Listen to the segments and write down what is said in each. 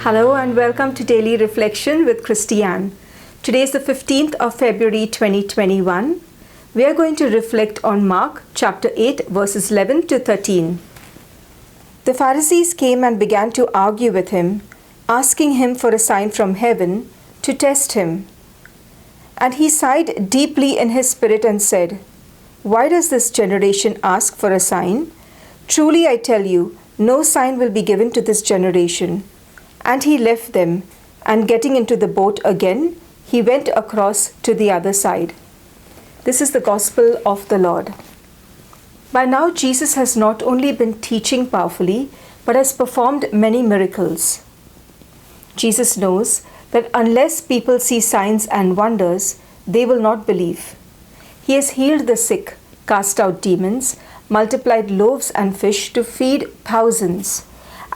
Hello and welcome to Daily Reflection with Christiane. Today is the 15th of February 2021. We are going to reflect on Mark chapter 8 verses 11 to 13. The Pharisees came and began to argue with him, asking him for a sign from heaven to test him. And he sighed deeply in his spirit and said, "Why does this generation ask for a sign? Truly I tell you, no sign will be given to this generation." And he left them, and getting into the boat again, he went across to the other side. This is the Gospel of the Lord. By now, Jesus has not only been teaching powerfully, but has performed many miracles. Jesus knows that unless people see signs and wonders, they will not believe. He has healed the sick, cast out demons, multiplied loaves and fish to feed thousands,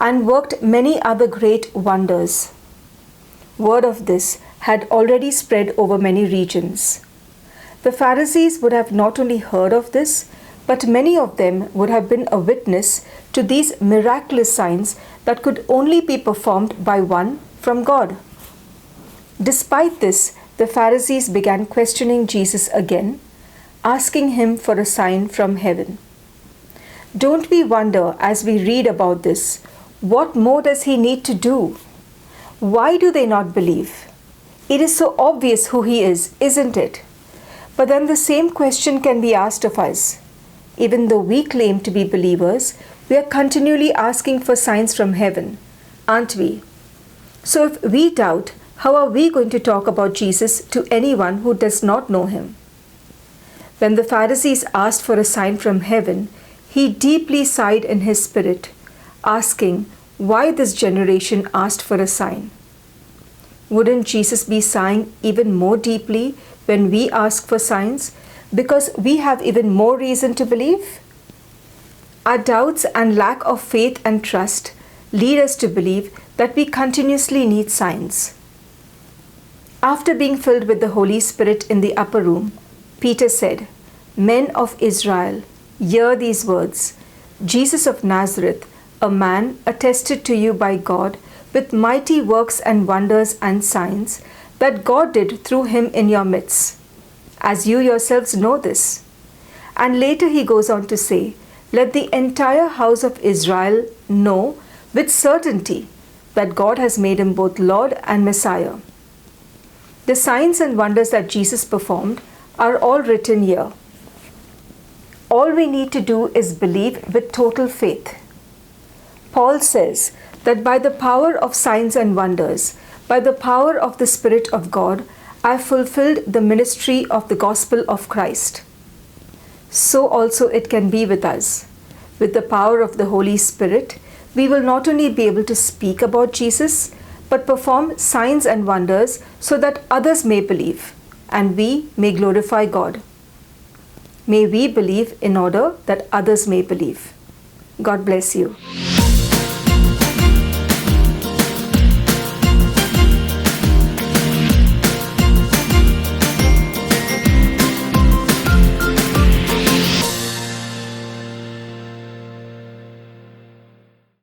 and worked many other great wonders. Word of this had already spread over many regions. The Pharisees would have not only heard of this, but many of them would have been a witness to these miraculous signs that could only be performed by one from God. Despite this, the Pharisees began questioning Jesus again, asking him for a sign from heaven. Don't we wonder as we read about this, what more does he need to do? Why do they not believe? It is so obvious who he is, isn't it? But then the same question can be asked of us. Even though we claim to be believers, we are continually asking for signs from heaven, aren't we? So if we doubt, how are we going to talk about Jesus to anyone who does not know him? When the Pharisees asked for a sign from heaven, he deeply sighed in his spirit, asking why this generation asked for a sign. Wouldn't Jesus be sighing even more deeply when we ask for signs because we have even more reason to believe? Our doubts and lack of faith and trust lead us to believe that we continuously need signs. After being filled with the Holy Spirit in the upper room, Peter said, "Men of Israel, hear these words. Jesus of Nazareth, a man attested to you by God with mighty works and wonders and signs that God did through him in your midst, as you yourselves know this." And later he goes on to say, "Let the entire house of Israel know with certainty that God has made him both Lord and Messiah." The signs and wonders that Jesus performed are all written here. All we need to do is believe with total faith. Paul says that by the power of signs and wonders, by the power of the Spirit of God, I fulfilled the ministry of the gospel of Christ. So also it can be with us. With the power of the Holy Spirit, we will not only be able to speak about Jesus, but perform signs and wonders so that others may believe and we may glorify God. May we believe in order that others may believe. God bless you.